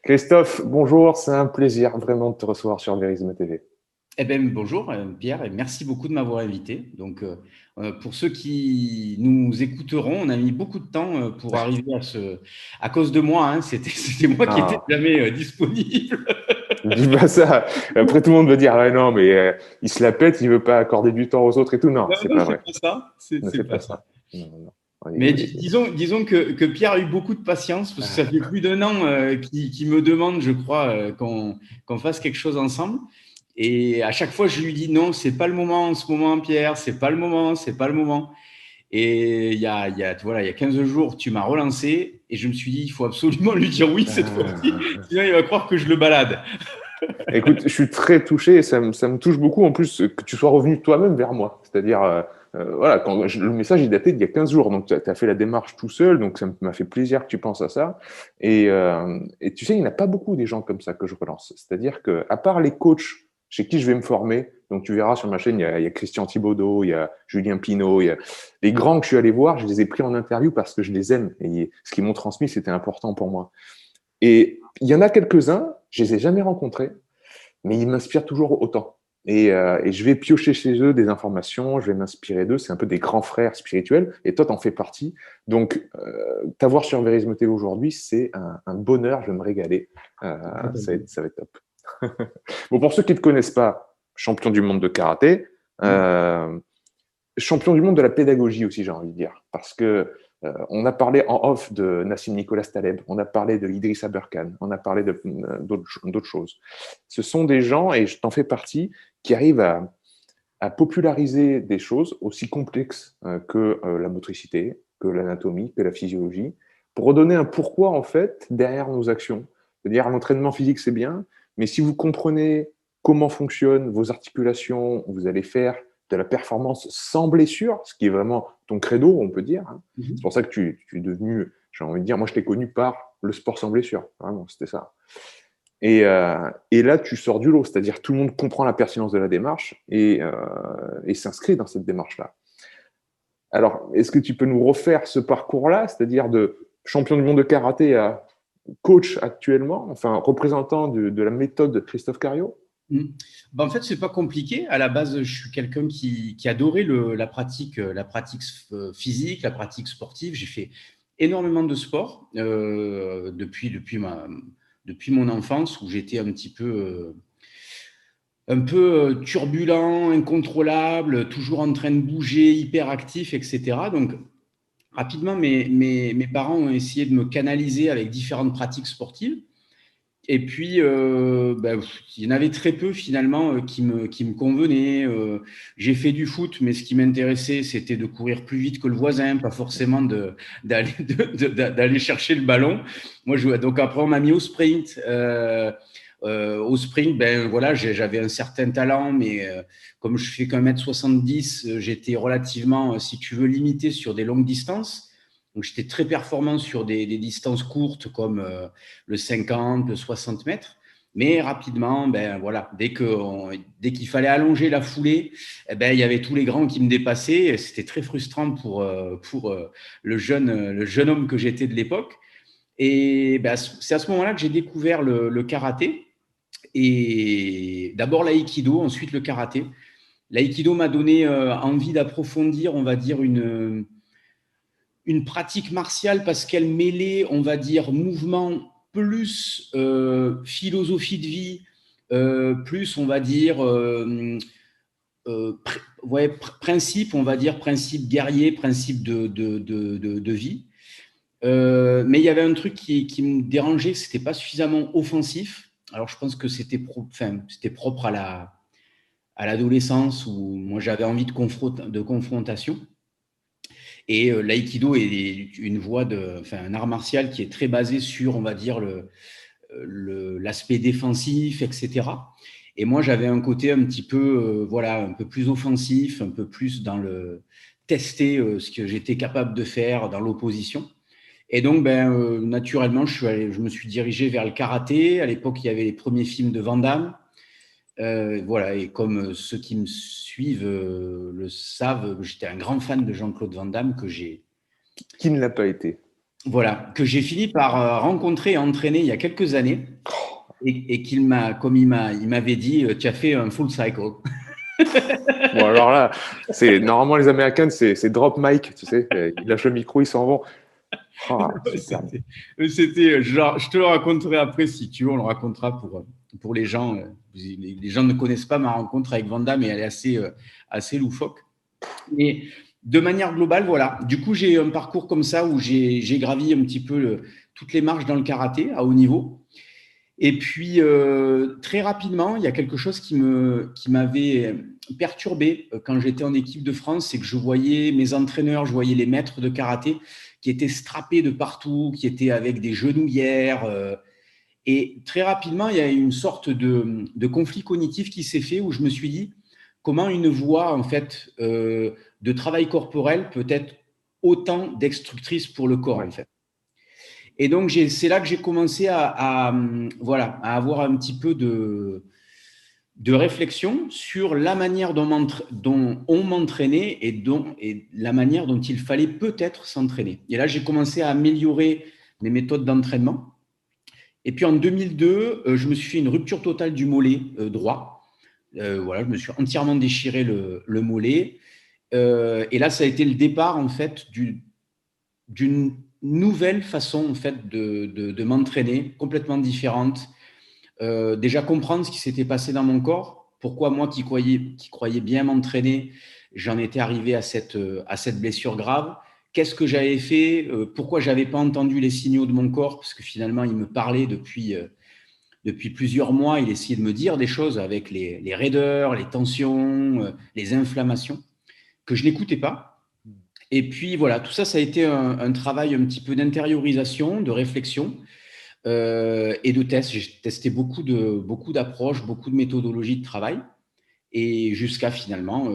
Christophe, bonjour, c'est un plaisir vraiment de te recevoir sur Verisme TV. Eh bien, bonjour Pierre, et merci beaucoup de m'avoir invité. Pour ceux qui nous écouteront, on a mis beaucoup de temps pour arriver à cause de moi, hein, c'était moi qui étais Ah, jamais disponible. dis pas ça. Après, tout le monde va dire, ah non, mais il se la pète, il veut pas accorder du temps aux autres et tout. Non, Non, c'est non, pas c'est vrai. pas ça, Ne c'est c'est pas pas ça. ça. Non, non. Mais disons que Pierre a eu beaucoup de patience parce que ça fait plus d'un an qu'il me demande, je crois, qu'on fasse quelque chose ensemble. Et à chaque fois, je lui dis non, c'est pas le moment en ce moment, Pierre, c'est pas le moment, c'est pas le moment. Et voilà, il y a 15 jours, tu m'as relancé et je me suis dit, il faut absolument lui dire oui cette fois-ci, Ah. sinon il va croire que je le balade. Écoute, je suis très touché et ça me touche beaucoup en plus que tu sois revenu toi-même vers moi. C'est-à-dire, voilà, le message est daté d'il y a 15 jours, donc tu as fait la démarche tout seul, donc ça m'a fait plaisir que tu penses à ça. Et tu sais, il n'y en a pas beaucoup des gens comme ça que je relance. C'est-à-dire que, à part les coachs chez qui je vais me former, donc tu verras sur ma chaîne, il y a Christian Thibaudot, il y a Julien Pinault, il y a les grands que je suis allé voir, je les ai pris en interview parce que je les aime et ce qu'ils m'ont transmis, c'était important pour moi. Et il y en a quelques-uns, je les ai jamais rencontrés, mais ils m'inspirent toujours autant. Et je vais piocher chez eux des informations, je vais m'inspirer d'eux. C'est un peu des grands frères spirituels, et toi, t'en fais partie. Donc, t'avoir sur Verisme TV aujourd'hui, c'est un bonheur, je vais me régaler. Ça va être top. Bon, pour ceux qui ne te connaissent pas, champion du monde de karaté, euh, champion du monde de la pédagogie aussi, j'ai envie de dire. Parce que on a parlé en off de Nassim Nicolas Taleb, on a parlé de Idriss Aberkan, on a parlé d'autres choses. Ce sont des gens, et je t'en fais partie, qui arrivent à populariser des choses aussi complexes que la motricité, que l'anatomie, que la physiologie, pour redonner un pourquoi, en fait, derrière nos actions. C'est-à-dire, l'entraînement physique, c'est bien, mais si vous comprenez comment fonctionnent vos articulations, vous allez faire de la performance sans blessure, ce qui est vraiment ton credo, on peut dire. Hein. C'est pour ça que tu es devenu, j'ai envie de dire, moi je t'ai connu par le sport sans blessure. Vraiment, c'était ça. Et là, tu sors du lot, c'est-à-dire tout le monde comprend la pertinence de la démarche et s'inscrit dans cette démarche-là. Alors, est-ce que tu peux nous refaire ce parcours-là, c'est-à-dire de champion du monde de karaté à coach actuellement, enfin représentant de la méthode de Christophe Cario? Mm. Ben, en fait, c'est pas compliqué. À la base, je suis quelqu'un qui adorait la pratique physique, la pratique sportive. J'ai fait énormément de sport depuis mon enfance où j'étais un peu turbulent, incontrôlable, toujours en train de bouger, hyperactif, etc. Donc, rapidement, mes parents ont essayé de me canaliser avec différentes pratiques sportives. Et puis, il y en avait très peu finalement qui me convenaient. J'ai fait du foot, mais ce qui m'intéressait, c'était de courir plus vite que le voisin, pas forcément d'aller chercher le ballon. Donc après, on m'a mis au sprint. Au sprint, ben voilà, j'avais un certain talent, mais comme je fais qu'un mètre 70, j'étais relativement, si tu veux, limité sur des longues distances. Donc j'étais très performant sur des distances courtes comme le 50, le 60 mètres. Mais rapidement, ben voilà, dès qu'il fallait allonger la foulée, eh ben, il y avait tous les grands qui me dépassaient. C'était très frustrant pour le jeune homme que j'étais de l'époque. Et ben, c'est à ce moment-là que j'ai découvert le karaté. Et d'abord l'aïkido, ensuite le karaté. L'aïkido m'a donné envie d'approfondir, on va dire, une pratique martiale parce qu'elle mêlait, on va dire, mouvement plus philosophie de vie, plus, on va dire, ouais, principe, on va dire, principe guerrier, principe de vie. Mais il y avait un truc qui me dérangeait, c'était pas suffisamment offensif. Alors je pense que c'était propre à l'adolescence où moi j'avais envie de confrontation. Et l'aïkido est une un art martial qui est très basé sur, on va dire, l'aspect défensif, etc. Et moi, j'avais un côté un petit peu, voilà, un peu plus offensif, un peu plus dans le tester ce que j'étais capable de faire dans l'opposition. Et donc, naturellement, je me suis dirigé vers le karaté. À l'époque, il y avait les premiers films de Van Damme. Voilà, et comme ceux qui me suivent le savent, j'étais un grand fan de Jean-Claude Van Damme que j'ai Qui ne l'a pas été? voilà, que j'ai fini par rencontrer et entraîner il y a quelques années et il m'avait dit, tu as fait un full cycle. Bon, alors là, normalement les Américains, c'est drop mic, tu sais, ils lâchent le micro, ils s'en vont. Ah, super. C'était genre, je te le raconterai après si tu veux, on le racontera pour les gens. Les gens ne connaissent pas ma rencontre avec Vanda, mais elle est assez loufoque. Mais de manière globale, voilà. Du coup, j'ai un parcours comme ça où j'ai gravi un petit peu toutes les marches dans le karaté à haut niveau. Et puis, très rapidement, il y a quelque chose qui m'avait perturbé quand j'étais en équipe de France, c'est que je voyais mes entraîneurs, je voyais les maîtres de karaté qui étaient strappés de partout, qui étaient avec des genouillères. Et très rapidement, il y a une sorte de conflit cognitif qui s'est fait où je me suis dit comment une voie en fait de travail corporel peut être autant destructrice pour le corps Ouais. en fait. Et donc c'est là que j'ai commencé voilà, à avoir un petit peu de réflexion sur la manière dont on m'entraînait et la manière dont il fallait peut-être s'entraîner. Et là, j'ai commencé à améliorer mes méthodes d'entraînement. Et puis en 2002, je me suis fait une rupture totale du mollet droit. Voilà, je me suis entièrement déchiré le mollet. Et là, ça a été le départ en fait d'une nouvelle façon en fait de m'entraîner, complètement différente. Déjà comprendre ce qui s'était passé dans mon corps, pourquoi moi qui croyais bien m'entraîner, j'en étais arrivé à cette blessure grave. Qu'est-ce que j'avais fait, pourquoi j'avais pas entendu les signaux de mon corps, parce que finalement il me parlait depuis plusieurs mois, il essayait de me dire des choses avec les raideurs, les tensions, les inflammations, que je n'écoutais pas. Et puis voilà, tout ça, ça a été un travail un petit peu d'intériorisation, de réflexion et de tests. J'ai testé beaucoup d'approches, beaucoup de méthodologies de travail, et jusqu'à finalement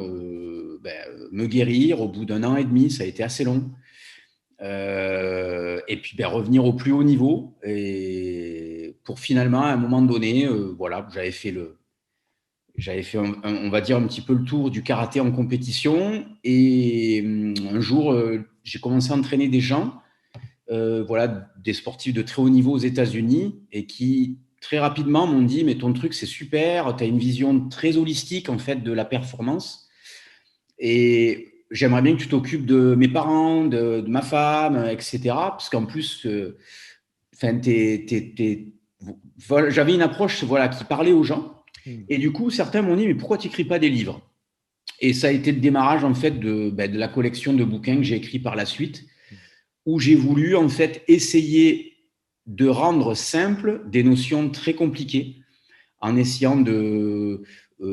me guérir au bout d'un an et demi. Ça a été assez long. Et puis revenir au plus haut niveau, et pour finalement, à un moment donné, voilà, j'avais fait on va dire un petit peu le tour du karaté en compétition, et un jour, j'ai commencé à entraîner des gens, voilà, des sportifs de très haut niveau aux États-Unis, et qui très rapidement m'ont dit mais ton truc c'est super, tu as une vision très holistique en fait de la performance, et j'aimerais bien que tu t'occupes de mes parents, de ma femme, etc. Parce qu'en plus, voilà, j'avais une approche, voilà, qui parlait aux gens. Et du coup, certains m'ont dit mais pourquoi tu n'écris pas des livres? Et ça a été le démarrage en fait de la collection de bouquins que j'ai écrit par la suite, où j'ai voulu en fait essayer de rendre simples des notions très compliquées, en essayant de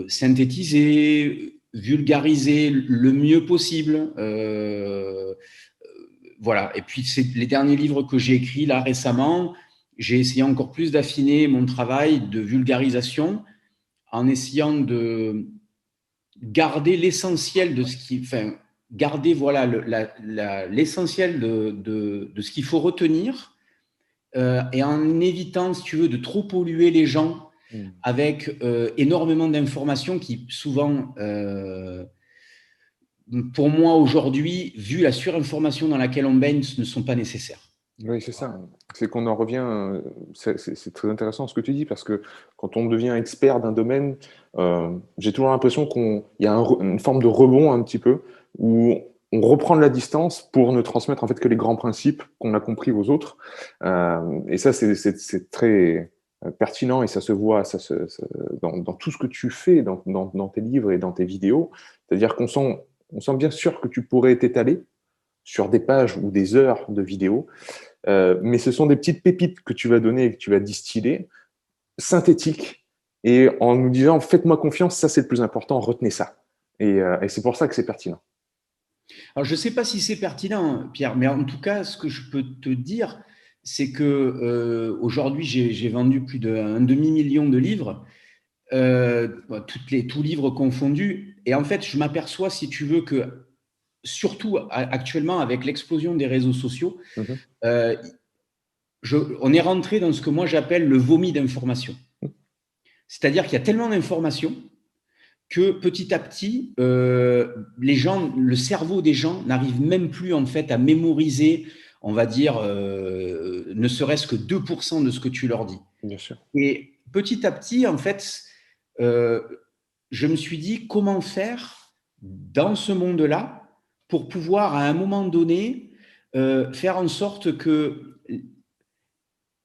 synthétiser, vulgariser le mieux possible. Voilà. Et puis, c'est les derniers livres que j'ai écrits là récemment. J'ai essayé encore plus d'affiner mon travail de vulgarisation en essayant de garder l'essentiel de ce qui, enfin, garder voilà l'essentiel de ce qu'il faut retenir, et en évitant, si tu veux, de trop polluer les gens avec énormément d'informations qui souvent, pour moi aujourd'hui, vu la surinformation dans laquelle on baigne, ne sont pas nécessaires. Oui, c'est ça. C'est qu'on en revient. C'est très intéressant ce que tu dis parce que quand on devient expert d'un domaine, j'ai toujours l'impression qu'il y a une forme de rebond un petit peu où on reprend de la distance pour ne transmettre en fait que les grands principes qu'on a compris aux autres. Et ça, c'est très pertinent et ça se voit dans tout ce que tu fais, dans tes livres et dans tes vidéos. C'est-à-dire on sent bien sûr que tu pourrais t'étaler sur des pages ou des heures de vidéos. Mais ce sont des petites pépites que tu vas donner et que tu vas distiller, synthétiques, et en nous disant faites-moi confiance, ça c'est le plus important, retenez ça. Et c'est pour ça que c'est pertinent. Alors, je ne sais pas si c'est pertinent, Pierre, mais en tout cas, ce que je peux te dire, c'est que aujourd'hui, j'ai vendu plus d'un demi-million de livres, tous livres confondus. Et en fait, je m'aperçois, si tu veux, que surtout actuellement, avec l'explosion des réseaux sociaux, Mhm. On est rentré dans ce que moi j'appelle le vomi d'informations. C'est-à-dire qu'il y a tellement d'informations que petit à petit, le cerveau des gens n'arrive même plus en fait à mémoriser on va dire, ne serait-ce que 2% de ce que tu leur dis. Bien sûr. Et petit à petit, en fait, je me suis dit comment faire dans ce monde-là pour pouvoir, à un moment donné, faire en sorte que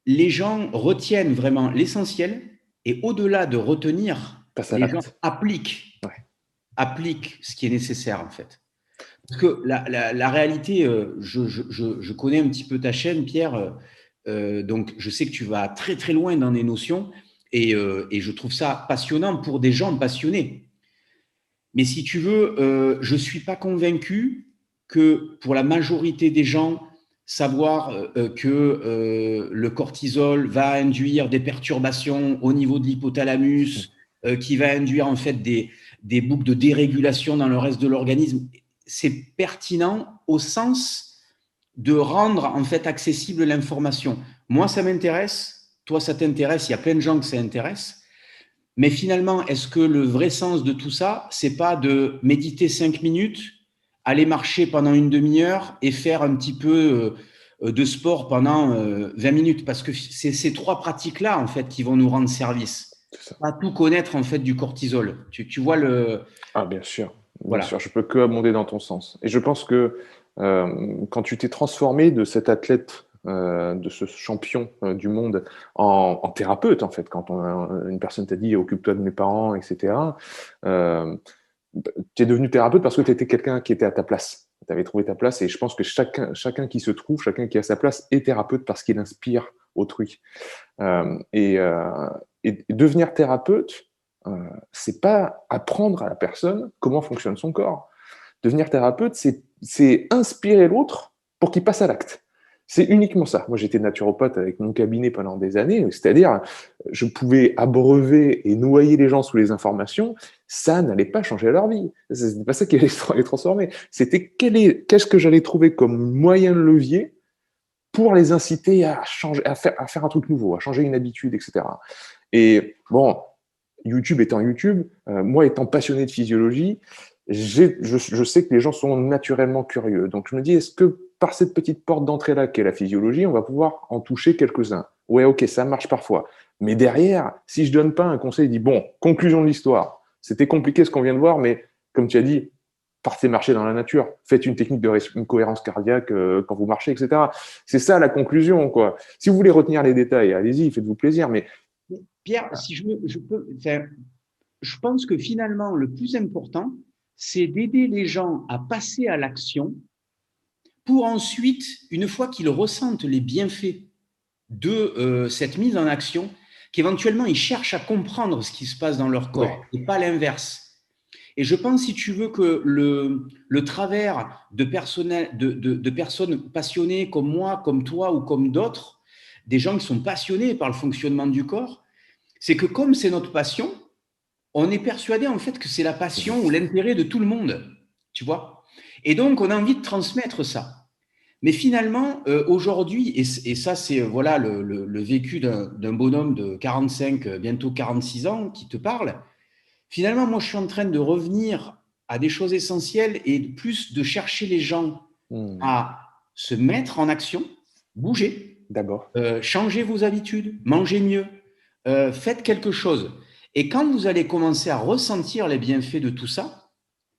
les gens retiennent vraiment l'essentiel et au-delà de retenir, Passe à les gens l'acte. appliquent, Ouais. appliquent ce qui est nécessaire en fait. Parce que la réalité, je connais un petit peu ta chaîne, Pierre, donc je sais que tu vas très très loin dans les notions et je trouve ça passionnant pour des gens passionnés. Mais si tu veux, je ne suis pas convaincu que pour la majorité des gens, savoir que le cortisol va induire des perturbations au niveau de l'hypothalamus, qui va induire en fait des boucles de dérégulation dans le reste de l'organisme, c'est pertinent au sens de rendre en fait accessible l'information. Moi, ça m'intéresse, toi, ça t'intéresse, il y a plein de gens que ça intéresse. Mais finalement, est-ce que le vrai sens de tout ça, c'est pas de méditer 5 minutes, aller marcher pendant une demi-heure et faire un petit peu de sport pendant 20 minutes? Parce que c'est ces trois pratiques-là, en fait, qui vont nous rendre service. C'est ça. Pas tout connaître, en fait, du cortisol. Tu vois le… Ah, bien sûr. Bien sûr. Voilà. Je peux que abonder dans ton sens. Et je pense que quand tu t'es transformé de cet athlète, de ce champion du monde en thérapeute, en fait, quand une personne t'a dit occupe-toi de mes parents, etc., euh, tu es devenu thérapeute parce que tu étais quelqu'un qui était à ta place. Tu avais trouvé ta place et je pense que chacun qui se trouve, chacun qui a sa place est thérapeute parce qu'il inspire autrui. Euh, et, euh, et devenir thérapeute, c'est pas apprendre à la personne comment fonctionne son corps. Devenir thérapeute, c'est inspirer l'autre pour qu'il passe à l'acte. C'est uniquement ça. Moi, j'étais naturopathe avec mon cabinet pendant des années, c'est-à-dire, je pouvais abreuver et noyer les gens sous les informations, ça n'allait pas changer leur vie. C'était pas ça qui allait les transformer. C'était qu'est-ce que j'allais trouver comme moyen de levier pour les inciter à changer, à faire un truc nouveau, à changer une habitude, etc. Et bon, YouTube étant YouTube, moi étant passionné de physiologie, je sais que les gens sont naturellement curieux. Donc je me dis, est-ce que par cette petite porte d'entrée-là qu'est la physiologie, on va pouvoir en toucher quelques-uns? Ouais, ok, ça marche parfois. Mais derrière, si je donne pas un conseil, dit, bon, conclusion de l'histoire, c'était compliqué ce qu'on vient de voir, mais comme tu as dit, partez marcher dans la nature, faites une technique de une cohérence cardiaque quand vous marchez, etc. C'est ça la conclusion, quoi. Si vous voulez retenir les détails, allez-y, faites-vous plaisir, mais Pierre, si je peux, enfin, je pense que finalement, le plus important, c'est d'aider les gens à passer à l'action pour ensuite, une fois qu'ils ressentent les bienfaits de cette mise en action, qu'éventuellement ils cherchent à comprendre ce qui se passe dans leur ouais, corps et pas l'inverse. Et je pense, si tu veux, que le travers de personnes passionnées comme moi, comme toi ou comme d'autres, des gens qui sont passionnés par le fonctionnement du corps, c'est que comme c'est notre passion, on est persuadé en fait que c'est la passion ou l'intérêt de tout le monde, tu vois. Et donc on a envie de transmettre ça. Mais finalement, aujourd'hui, et ça c'est voilà le vécu d'un bonhomme de 45, bientôt 46 ans qui te parle, finalement moi je suis en train de revenir à des choses essentielles et plus de chercher les gens à se mettre en action, bouger, d'abord. changez vos habitudes, mangez mieux, faites quelque chose. Et quand vous allez commencer à ressentir les bienfaits de tout ça,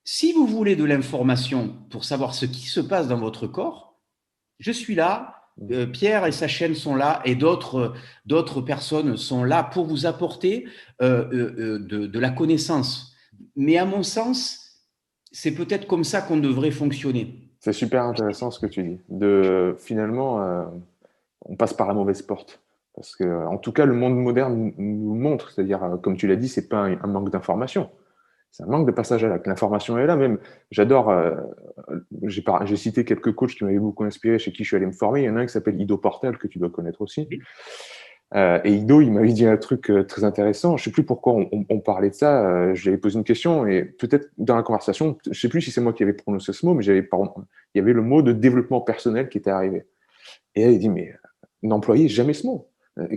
si vous voulez de l'information pour savoir ce qui se passe dans votre corps, je suis là, Pierre et sa chaîne sont là, et d'autres personnes sont là pour vous apporter de la connaissance. Mais à mon sens, c'est peut-être comme ça qu'on devrait fonctionner. C'est super intéressant ce que tu dis. De finalement, on passe par la mauvaise porte. Parce que, en tout cas, le monde moderne nous montre, c'est-à-dire, comme tu l'as dit, c'est pas un manque d'information, c'est un manque de passage à l'acte. L'information est là même. J'adore. J'ai cité quelques coachs qui m'avaient beaucoup inspiré, chez qui je suis allé me former. Il y en a un qui s'appelle Ido Portal que tu dois connaître aussi. Et Ido, il m'avait dit un truc très intéressant. Je sais plus pourquoi on parlait de ça. Je lui avais posé une question et peut-être dans la conversation, je sais plus si c'est moi qui avais prononcé ce mot, mais il y avait le mot de développement personnel qui était arrivé. Et elle, il dit, mais n'employez jamais ce mot.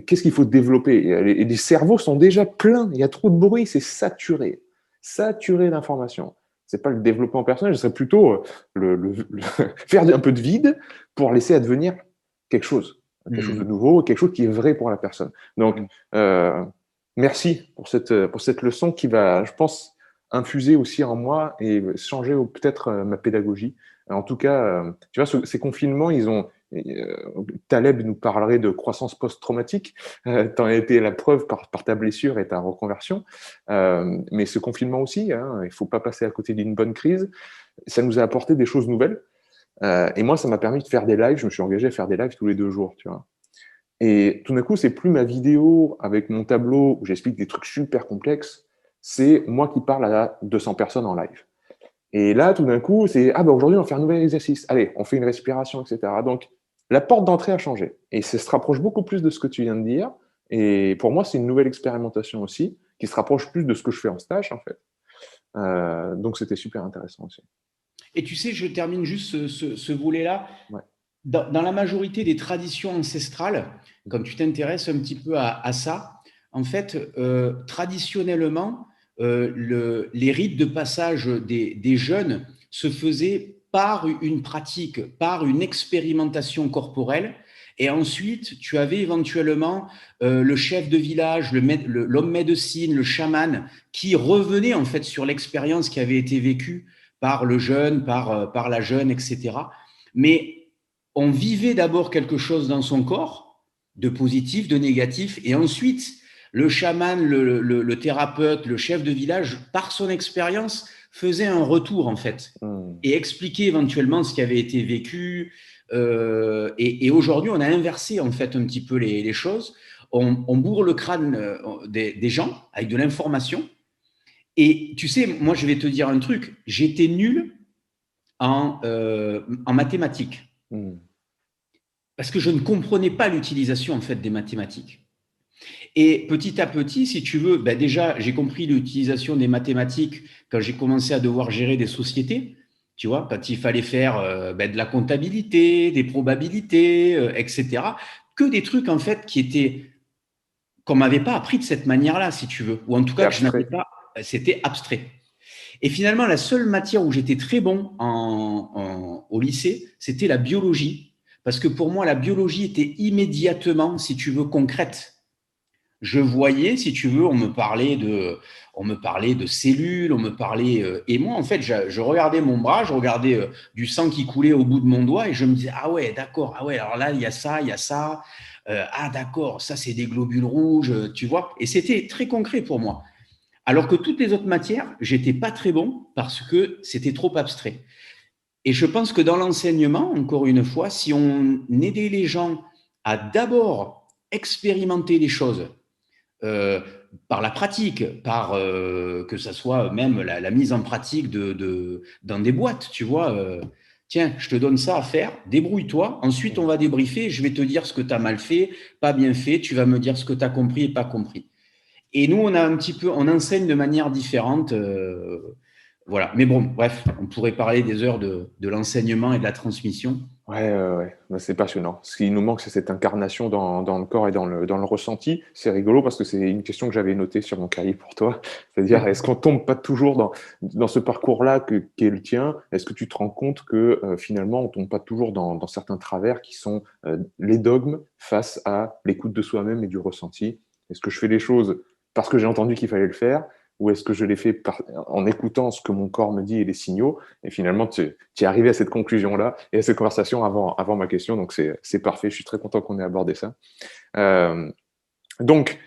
Qu'est-ce qu'il faut développer? Et les cerveaux sont déjà pleins. Il y a trop de bruit, c'est saturé. Saturé d'informations. C'est pas le développement personnel, ce serait plutôt faire un peu de vide pour laisser advenir quelque chose de nouveau, quelque chose qui est vrai pour la personne. Donc, merci pour cette leçon qui va, je pense, infuser aussi en moi et changer peut-être ma pédagogie. En tout cas, tu vois, ces confinements, ils ont. Taleb nous parlerait de croissance post-traumatique. Tu en as été la preuve par ta blessure et ta reconversion. Mais ce confinement aussi, hein, il ne faut pas passer à côté d'une bonne crise. Ça nous a apporté des choses nouvelles. Et moi, ça m'a permis de faire des lives. Je me suis engagé à faire des lives tous les 2 jours, tu vois. Et tout d'un coup, c'est plus ma vidéo avec mon tableau où j'explique des trucs super complexes. C'est moi qui parle à 200 personnes en live. Et là, tout d'un coup, c'est ah ben aujourd'hui, on va faire un nouvel exercice. Allez, on fait une respiration, etc. Donc, la porte d'entrée a changé. Et ça se rapproche beaucoup plus de ce que tu viens de dire. Et pour moi, c'est une nouvelle expérimentation aussi, qui se rapproche plus de ce que je fais en stage, en fait. Donc, c'était super intéressant aussi. Et tu sais, je termine juste ce volet-là. Ouais. Dans la majorité des traditions ancestrales, comme tu t'intéresses un petit peu à ça, en fait, traditionnellement, les rites de passage des jeunes se faisaient par une pratique, par une expérimentation corporelle. Et ensuite, tu avais éventuellement le chef de village, l'homme médecine, le chaman, qui revenait en fait sur l'expérience qui avait été vécue par le jeune, par la jeune, etc. Mais on vivait d'abord quelque chose dans son corps, de positif, de négatif, et ensuite, le chaman, le thérapeute, le chef de village, par son expérience, faisait un retour, en fait, et expliquait éventuellement ce qui avait été vécu. Et aujourd'hui, on a inversé, en fait, un petit peu les choses. On bourre le crâne des gens avec de l'information. Et tu sais, moi, je vais te dire un truc. J'étais nul en mathématiques. Parce que je ne comprenais pas l'utilisation en fait des mathématiques. Et petit à petit, si tu veux, ben déjà, j'ai compris l'utilisation des mathématiques quand j'ai commencé à devoir gérer des sociétés, tu vois, quand il fallait faire de la comptabilité, des probabilités, etc. Que des trucs en fait qui étaient qu'on m'avait pas appris de cette manière-là, si tu veux, ou en tout cas que je n'avais pas, c'était abstrait. Et finalement, la seule matière où j'étais très bon au lycée, c'était la biologie. Parce que pour moi, la biologie était immédiatement, si tu veux, concrète. Je voyais, si tu veux, on me parlait de cellules, on me parlait. Et moi, en fait, je regardais mon bras, je regardais du sang qui coulait au bout de mon doigt et je me disais, ah ouais, d'accord, ah ouais, alors là, il y a ça, il y a ça. Ah d'accord, ça, c'est des globules rouges, tu vois. Et c'était très concret pour moi. Alors que toutes les autres matières, j'étais pas très bon parce que c'était trop abstrait. Et je pense que dans l'enseignement, encore une fois, si on aidait les gens à d'abord expérimenter les choses par la pratique, par que ça soit même la mise en pratique dans des boîtes, tu vois. Tiens, je te donne ça à faire, débrouille-toi. Ensuite, on va débriefer. Je vais te dire ce que tu as mal fait, pas bien fait. Tu vas me dire ce que tu as compris et pas compris. Et nous, on enseigne de manière différente. Voilà. Mais bon, bref, on pourrait parler des heures de l'enseignement et de la transmission. Ouais. Ben, c'est passionnant. Ce qui nous manque, c'est cette incarnation dans le corps et dans le ressenti. C'est rigolo parce que c'est une question que j'avais notée sur mon cahier pour toi. C'est-à-dire, est-ce qu'on tombe pas toujours dans ce parcours-là qui est le tien? Est-ce que tu te rends compte que finalement, on tombe pas toujours dans certains travers qui sont les dogmes face à l'écoute de soi-même et du ressenti? Est-ce que je fais les choses parce que j'ai entendu qu'il fallait le faire? Ou est-ce que je l'ai fait en écoutant ce que mon corps me dit et les signaux? Et finalement, tu es arrivé à cette conclusion-là et à cette conversation avant ma question. Donc, c'est parfait. Je suis très content qu'on ait abordé ça. Donc,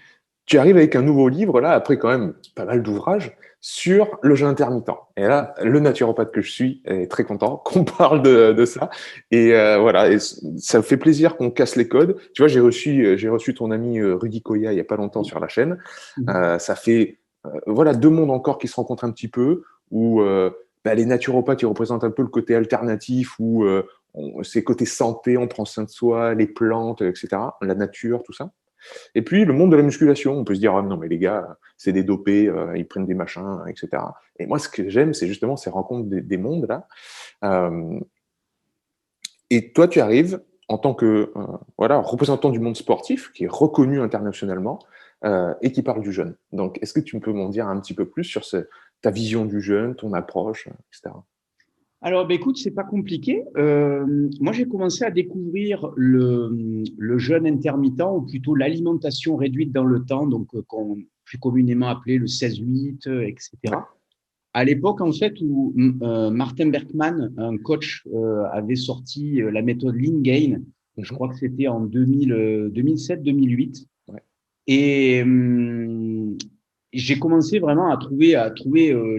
tu arrives avec un nouveau livre, là, après quand même pas mal d'ouvrages, sur le jeûne intermittent. Et là, le naturopathe que je suis est très content qu'on parle de ça. Et voilà, et ça me fait plaisir qu'on casse les codes. Tu vois, j'ai reçu ton ami Rudy Koya il n'y a pas longtemps sur la chaîne. Ça fait voilà, 2 mondes encore qui se rencontrent un petit peu, où les naturopathes, ils représentent un peu le côté alternatif, où c'est côté santé, on prend soin de soi, les plantes, etc., la nature, tout ça. Et puis, le monde de la musculation, on peut se dire, ah, non, mais les gars, c'est des dopés, ils prennent des machins, etc. Et moi, ce que j'aime, c'est justement ces rencontres des mondes, là. Et toi, tu arrives en tant que voilà, représentant du monde sportif, qui est reconnu internationalement, et qui parle du jeûne. Donc, est-ce que tu peux m'en dire un petit peu plus sur ta vision du jeûne, ton approche, etc. Alors, ben, écoute, c'est pas compliqué. Moi, j'ai commencé à découvrir le jeûne intermittent, ou plutôt l'alimentation réduite dans le temps, donc qu'on plus communément appelé le 16-8, Ouais. etc. À l'époque, en fait, où Martin Berkman, un coach, avait sorti la méthode Lean Gain, je Mhm. crois que c'était en 2007-2008. Ouais. Et j'ai commencé vraiment à trouver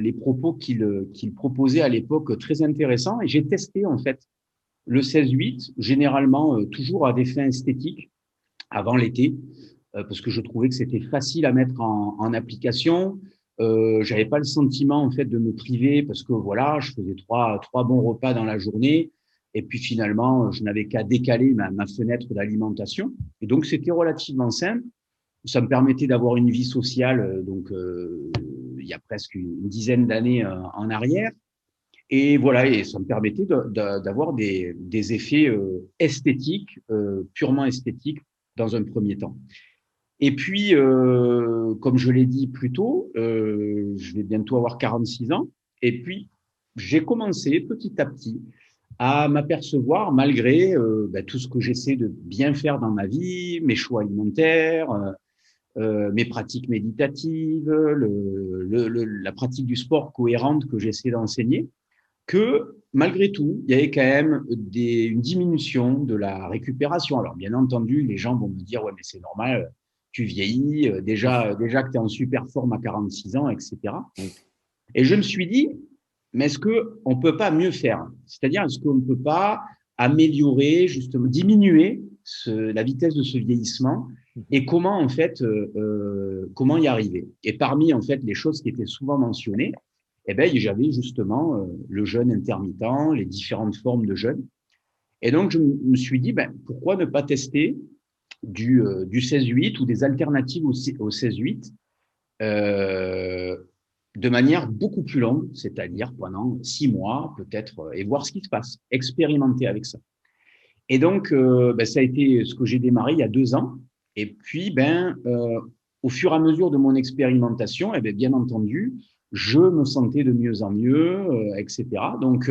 les propos qu'il proposait à l'époque très intéressants. Et j'ai testé, en fait, le 16-8, généralement toujours à des fins esthétiques, avant l'été, parce que je trouvais que c'était facile à mettre en application. J'avais pas le sentiment, en fait, de me priver, parce que voilà, je faisais trois bons repas dans la journée. Et puis finalement, je n'avais qu'à décaler ma fenêtre d'alimentation. Et donc, c'était relativement simple. Ça me permettait d'avoir une vie sociale, donc il y a presque une dizaine d'années en arrière. Et voilà, et ça me permettait d'avoir des effets esthétiques, purement esthétiques, dans un premier temps. Et puis, comme je l'ai dit plus tôt, je vais bientôt avoir 46 ans. Et puis, j'ai commencé petit à petit à m'apercevoir, malgré tout ce que j'essaie de bien faire dans ma vie, mes choix alimentaires, mes pratiques méditatives, la pratique du sport cohérente que j'essaie d'enseigner, que malgré tout, il y avait quand même une diminution de la récupération. Alors, bien entendu, les gens vont me dire, ouais, mais c'est normal, tu vieillis, déjà que tu es en super forme à 46 ans, etc. Mm. Et je me suis dit, mais est-ce qu'on ne peut pas mieux faire? C'est-à-dire, est-ce qu'on ne peut pas améliorer, justement, diminuer la vitesse de ce vieillissement, et comment, en fait, comment y arriver? Et parmi, en fait, les choses qui étaient souvent mentionnées, eh ben, j'avais justement le jeûne intermittent, les différentes formes de jeûne. Et donc, je me suis dit, ben, pourquoi ne pas tester du 16-8 ou des alternatives au 16-8 euh, de manière beaucoup plus longue, c'est-à-dire pendant 6 mois peut-être, et voir ce qui se passe, expérimenter avec ça. Et donc, ben, ça a été ce que j'ai démarré il y a 2 ans. Et puis, au fur et à mesure de mon expérimentation, eh ben, bien entendu, je me sentais de mieux en mieux, etc. Donc,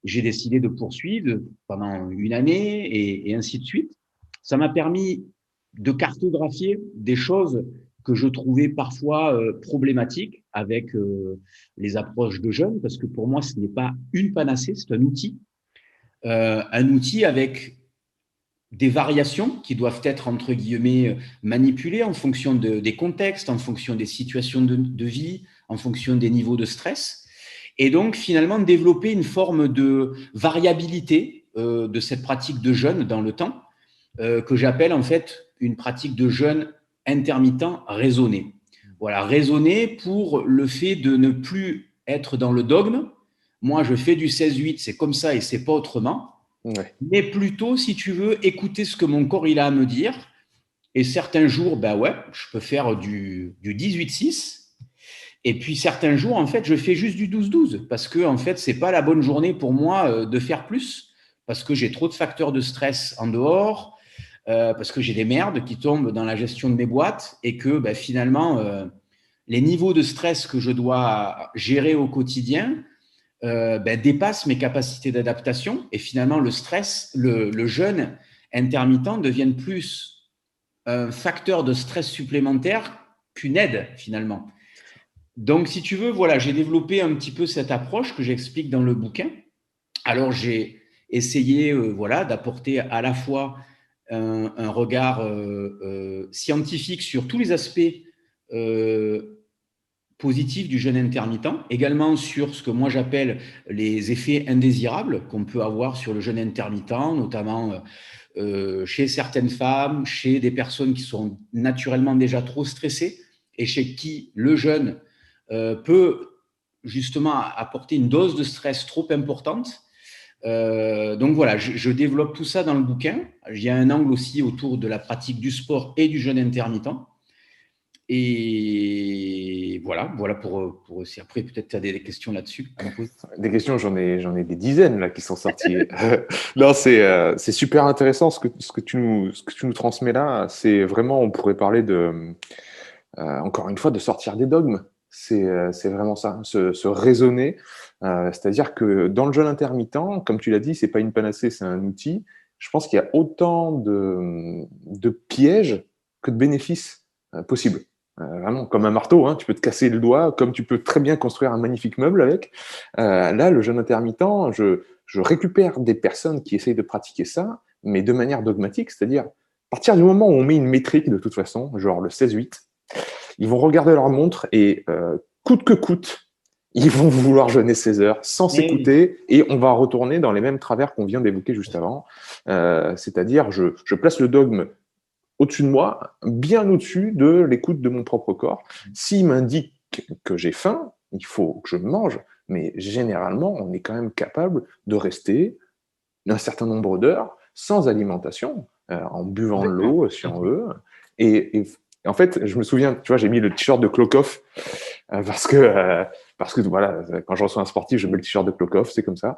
j'ai décidé de poursuivre pendant une année, et ainsi de suite. Ça m'a permis de cartographier des choses que je trouvais parfois problématiques avec les approches de jeunes, parce que pour moi, ce n'est pas une panacée, c'est un outil avec des variations qui doivent être, entre guillemets, manipulées en fonction des contextes, en fonction des situations de vie, en fonction des niveaux de stress. Et donc, finalement, développer une forme de variabilité de cette pratique de jeûne dans le temps, que j'appelle en fait une pratique de jeûne intermittent raisonné. Voilà, raisonné pour le fait de ne plus être dans le dogme. Moi, je fais du 16-8, c'est comme ça et c'est pas autrement. Ouais. Mais plutôt, si tu veux, écouter ce que mon corps il a à me dire. Et certains jours, ben ouais, je peux faire du 18-6. Et puis certains jours, en fait, je fais juste du 12-12 parce que, en fait, c'est pas la bonne journée pour moi de faire plus, parce que j'ai trop de facteurs de stress en dehors, parce que j'ai des merdes qui tombent dans la gestion de mes boîtes, et que ben, finalement, les niveaux de stress que je dois gérer au quotidien dépassent mes capacités d'adaptation. Et finalement, le stress, le jeûne intermittent deviennent plus un facteur de stress supplémentaire qu'une aide, finalement. Donc, si tu veux, voilà, j'ai développé un petit peu cette approche que j'explique dans le bouquin. Alors, j'ai essayé voilà, d'apporter à la fois un regard scientifique sur tous les aspects positifs du jeûne intermittent, également sur ce que moi j'appelle les effets indésirables qu'on peut avoir sur le jeûne intermittent, notamment chez certaines femmes, chez des personnes qui sont naturellement déjà trop stressées et chez qui le jeûne peut justement apporter une dose de stress trop importante. Donc voilà, je développe tout ça dans le bouquin. Il y a un angle aussi autour de la pratique du sport et du jeûne intermittent. Et voilà pour aussi. Après, peut-être tu as des questions là-dessus à me poser. Des questions, j'en ai des dizaines là qui sont sorties. Non, c'est super intéressant ce que tu nous transmets là. C'est vraiment, on pourrait parler de, encore une fois, de sortir des dogmes. c'est vraiment ça, se raisonner. C'est-à-dire que dans le jeûne intermittent, comme tu l'as dit, c'est pas une panacée, c'est un outil. Je pense qu'il y a autant de pièges que de bénéfices possibles. Vraiment, comme un marteau, hein, tu peux te casser le doigt, comme tu peux très bien construire un magnifique meuble avec. Là, le jeûne intermittent, je récupère des personnes qui essayent de pratiquer ça, mais de manière dogmatique, c'est-à-dire, à partir du moment où on met une métrique, de toute façon, genre le 16-8, ils vont regarder leur montre et coûte que coûte, ils vont vouloir jeûner 16 heures sans s'écouter et on va retourner dans les mêmes travers qu'on vient d'évoquer juste avant. C'est-à-dire, je place le dogme au-dessus de moi, bien au-dessus de l'écoute de mon propre corps. S'il m'indique que j'ai faim, il faut que je mange, mais généralement, on est quand même capable de rester un certain nombre d'heures sans alimentation, en buvant de l'eau si on veut. Et en fait, je me souviens, tu vois, j'ai mis le t-shirt de Klokov parce que voilà, quand je reçois un sportif, je mets le t-shirt de Klokov, c'est comme ça.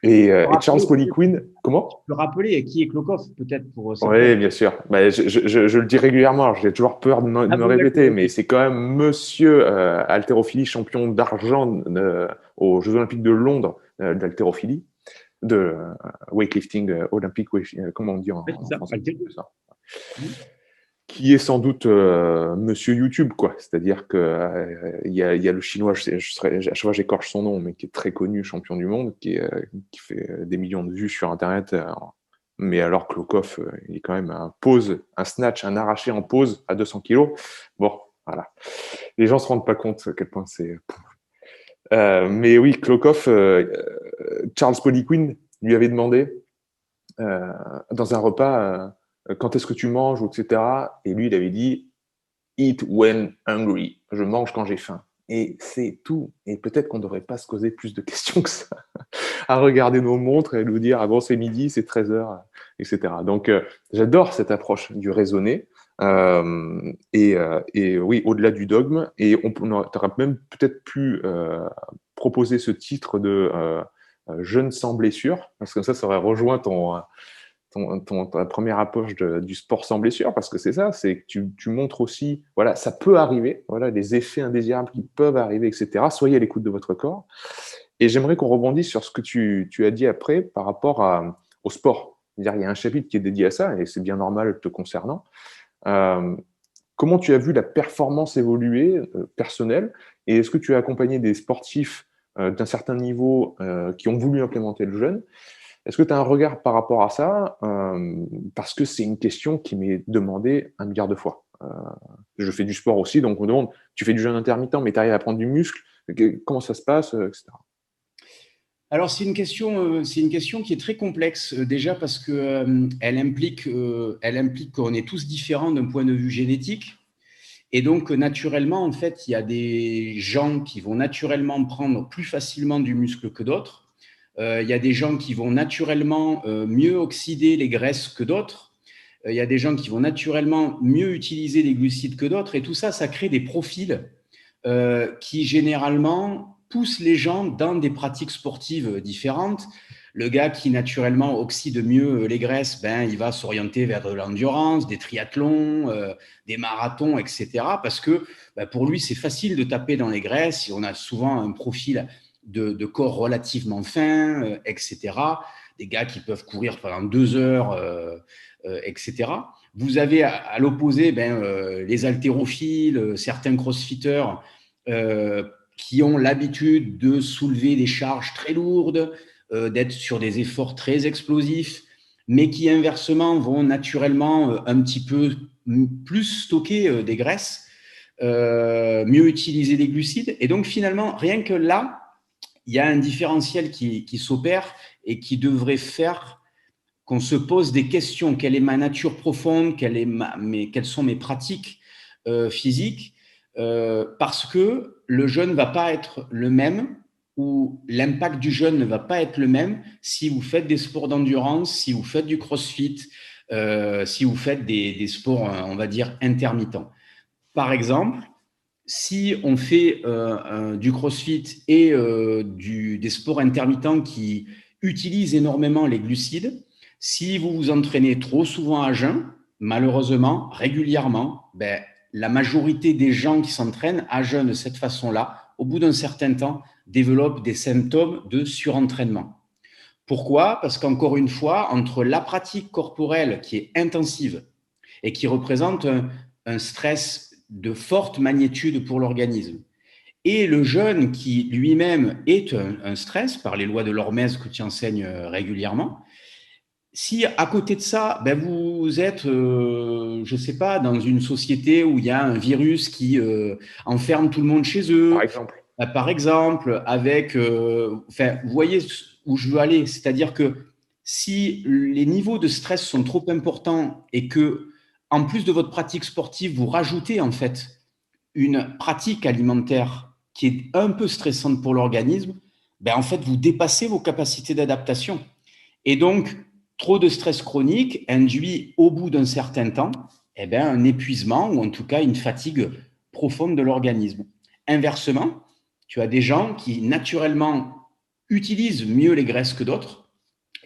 Et Charles Poliquin, comment? Tu peux rappeler qui est Klokov, peut-être pour Oui, bien sûr. Bah, je le dis régulièrement, j'ai toujours peur de me répéter, mais c'est quand même monsieur haltérophilie, champion d'argent aux Jeux Olympiques de Londres d'haltérophilie, de weightlifting olympique, comment on dit en français, c'est ça. Qui est sans doute monsieur YouTube, quoi. C'est-à-dire que il y a le chinois, à chaque fois j'écorche son nom, mais qui est très connu, champion du monde, qui fait des millions de vues sur Internet. Mais alors Klokov, il est quand même un snatch, un arraché en pause à 200 kilos. Bon, voilà. Les gens se rendent pas compte à quel point c'est. Mais oui, Klokov, Charles Poliquin lui avait demandé dans un repas quand est-ce que tu manges, etc. Et lui, il avait dit eat when hungry. Je mange quand j'ai faim. Et c'est tout. Et peut-être qu'on ne devrait pas se poser plus de questions que ça, à regarder nos montres et nous dire ah bon, c'est midi, c'est 13 heures, etc. Donc, j'adore cette approche du raisonné. Et oui, au-delà du dogme, et on aurait même peut-être pu proposer ce titre de jeûne sans blessure, parce que ça aurait rejoint ta première approche du sport sans blessure, parce que c'est ça, c'est que tu montres aussi, voilà, ça peut arriver, voilà, des effets indésirables qui peuvent arriver, etc. Soyez à l'écoute de votre corps. Et j'aimerais qu'on rebondisse sur ce que tu as dit après par rapport au sport. C'est-à-dire, il y a un chapitre qui est dédié à ça, et c'est bien normal te concernant. Comment tu as vu la performance évoluer personnelle, et est-ce que tu as accompagné des sportifs d'un certain niveau qui ont voulu implémenter le jeûne? Est-ce que tu as un regard par rapport à ça? Parce que c'est une question qui m'est demandée un milliard de fois. Je fais du sport aussi, donc on me demande, tu fais du jeûne intermittent, mais tu arrives à prendre du muscle, comment ça se passe, etc. Alors, c'est une question qui est très complexe, déjà parce que elle implique qu'on est tous différents d'un point de vue génétique. Et donc, naturellement, en fait, il y a des gens qui vont naturellement prendre plus facilement du muscle que d'autres. Il y a des gens qui vont naturellement mieux oxyder les graisses que d'autres. Il y a des gens qui vont naturellement mieux utiliser les glucides que d'autres. Et tout ça, ça crée des profils qui, généralement, poussent les gens dans des pratiques sportives différentes. Le gars qui naturellement oxyde mieux les graisses, ben, il va s'orienter vers de l'endurance, des triathlons, des marathons, etc. Parce que ben, pour lui, c'est facile de taper dans les graisses. On a souvent un profil de corps relativement fin, etc. Des gars qui peuvent courir pendant 2 heures, etc. Vous avez à l'opposé les haltérophiles, certains crossfitters qui ont l'habitude de soulever des charges très lourdes, d'être sur des efforts très explosifs, mais qui inversement vont naturellement un petit peu plus stocker des graisses, mieux utiliser des glucides. Et donc finalement, rien que là, il y a un différentiel qui s'opère et qui devrait faire qu'on se pose des questions. Quelle est ma nature profonde? Quelles sont mes pratiques physiques? Parce que le jeûne ne va pas être le même, ou l'impact du jeûne ne va pas être le même si vous faites des sports d'endurance, si vous faites du crossfit, si vous faites des sports, on va dire, intermittents. Par exemple, si on fait du crossfit et des sports intermittents qui utilisent énormément les glucides, si vous vous entraînez trop souvent à jeun, malheureusement, régulièrement, ben, la majorité des gens qui s'entraînent à jeun de cette façon-là, au bout d'un certain temps, développent des symptômes de surentraînement. Pourquoi? Parce qu'encore une fois, entre la pratique corporelle qui est intensive et qui représente un stress de forte magnitude pour l'organisme, et le jeûne qui lui-même est un stress par les lois de l'hormèse que tu enseignes régulièrement, si à côté de ça, ben vous êtes, je ne sais pas, dans une société où il y a un virus qui enferme tout le monde chez Par eux, exemple. par exemple, avec, enfin, vous voyez où je veux aller, c'est-à-dire que si les niveaux de stress sont trop importants et que, en plus de votre pratique sportive, vous rajoutez en fait une pratique alimentaire qui est un peu stressante pour l'organisme, ben en fait, vous dépassez vos capacités d'adaptation. Et donc, trop de stress chronique induit au bout d'un certain temps eh ben, un épuisement ou en tout cas une fatigue profonde de l'organisme. Inversement, tu as des gens qui naturellement utilisent mieux les graisses que d'autres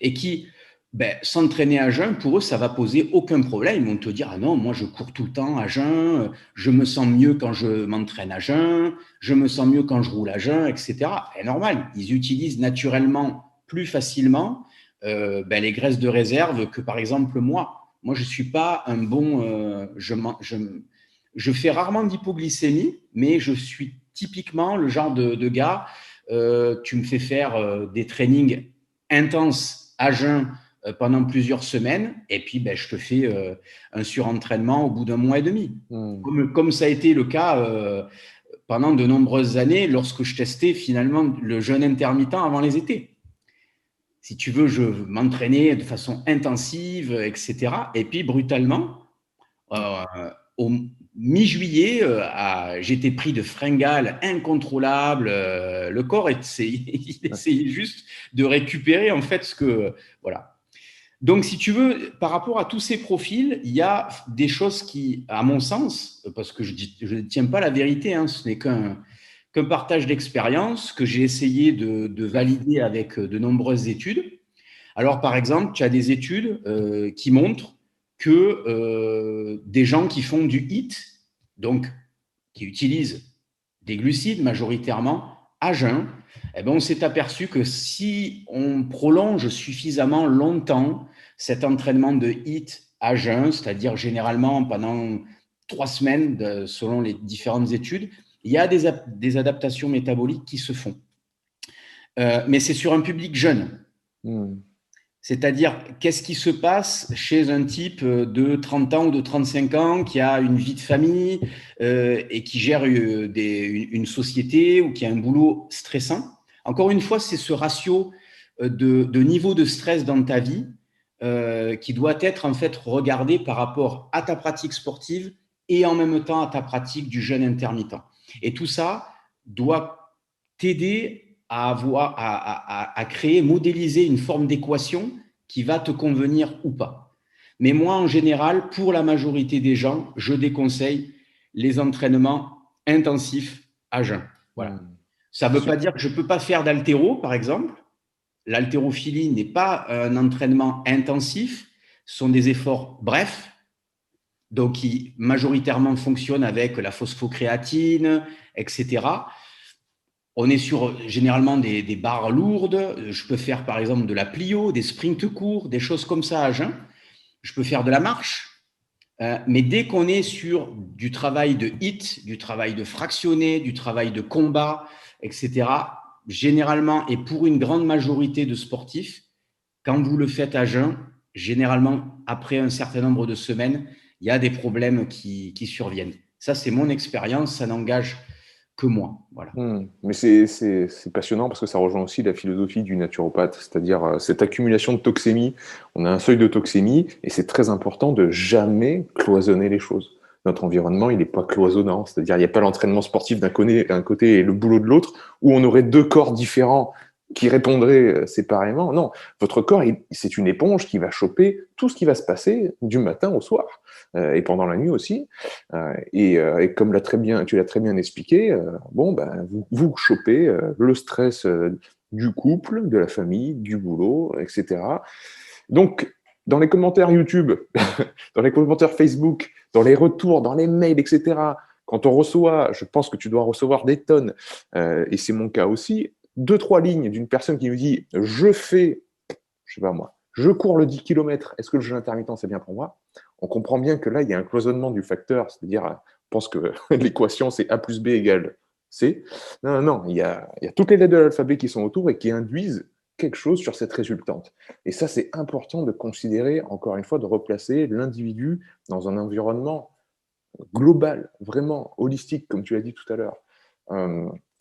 et qui, ben, s'entraîner à jeun, pour eux, ça va poser aucun problème. Ils vont te dire, ah non, moi je cours tout le temps à jeun, je me sens mieux quand je m'entraîne à jeun, je me sens mieux quand je roule à jeun, etc. C'est normal, ils utilisent naturellement plus facilement ben, les graisses de réserve que par exemple moi. Moi, je ne suis pas un bon... je fais rarement d'hypoglycémie, mais je suis typiquement le genre de gars, tu me fais faire des trainings intenses à jeun pendant plusieurs semaines, et puis ben, je te fais un surentraînement au bout d'un mois et demi. Comme ça a été le cas pendant de nombreuses années lorsque je testais finalement le jeûne intermittent avant les étés. Si tu veux, je m'entraînais de façon intensive, etc. Et puis, brutalement, au mi-juillet, j'étais pris de fringales incontrôlables. Le corps, il essayait juste de récupérer, en fait, ce que... Voilà. Donc, si tu veux, par rapport à tous ces profils, il y a des choses qui, à mon sens, parce que je ne tiens pas la vérité, hein, ce n'est qu'un partage d'expérience que j'ai essayé de valider avec de nombreuses études. Alors, par exemple, tu as des études qui montrent que des gens qui font du HIIT, donc qui utilisent des glucides majoritairement à jeun, eh ben, on s'est aperçu que si on prolonge suffisamment longtemps cet entraînement de HIIT à jeun, c'est-à-dire généralement pendant 3 semaines, selon les différentes études, il y a des adaptations métaboliques qui se font. Mais c'est sur un public jeune. C'est-à-dire, qu'est-ce qui se passe chez un type de 30 ans ou de 35 ans qui a une vie de famille et qui gère une société ou qui a un boulot stressant? Encore une fois, c'est ce ratio de niveau de stress dans ta vie qui doit être en fait regardé par rapport à ta pratique sportive et en même temps à ta pratique du jeûne intermittent. Et tout ça doit t'aider à créer, modéliser une forme d'équation qui va te convenir ou pas. Mais moi, en général, pour la majorité des gens, je déconseille les entraînements intensifs à jeun. Voilà. Ça ne veut pas dire que je ne peux pas faire d'haltéro, par exemple. L'haltérophilie n'est pas un entraînement intensif, ce sont des efforts brefs, donc qui majoritairement fonctionnent avec la phosphocréatine, etc. On est sur généralement des barres lourdes. Je peux faire par exemple de la plio, des sprints courts, des choses comme ça à jeun. Je peux faire de la marche. Mais dès qu'on est sur du travail de HIIT, du travail de fractionné, du travail de combat, etc., généralement, et pour une grande majorité de sportifs, quand vous le faites à jeun, généralement, après un certain nombre de semaines, il y a des problèmes qui surviennent. Ça, c'est mon expérience, ça n'engage que moi. Voilà. Mais c'est passionnant parce que ça rejoint aussi la philosophie du naturopathe, c'est-à-dire cette accumulation de toxémie. On a un seuil de toxémie et c'est très important de jamais cloisonner les choses. Notre environnement, il n'est pas cloisonnant, c'est-à-dire il n'y a pas l'entraînement sportif d'un côté et le boulot de l'autre, où on aurait deux corps différents qui répondraient séparément. Non, votre corps, c'est une éponge qui va choper tout ce qui va se passer du matin au soir et pendant la nuit aussi. Et comme tu l'as très bien expliqué, vous chopez le stress du couple, de la famille, du boulot, etc. Donc, dans les commentaires YouTube, dans les commentaires Facebook, dans les retours, dans les mails, etc., quand on reçoit, je pense que tu dois recevoir des tonnes, et c'est mon cas aussi, 2-3 lignes d'une personne qui nous dit « je fais, je sais pas moi, je cours le 10 km, est-ce que le jeûne intermittent, c'est bien pour moi ?» On comprend bien que là, il y a un cloisonnement du facteur, c'est-à-dire, on pense que l'équation, c'est A plus B égale C. Non, non, non, il y a toutes les lettres de l'alphabet qui sont autour et qui induisent quelque chose sur cette résultante. Et ça, c'est important de considérer, encore une fois, de replacer l'individu dans un environnement global, vraiment holistique, comme tu l'as dit tout à l'heure.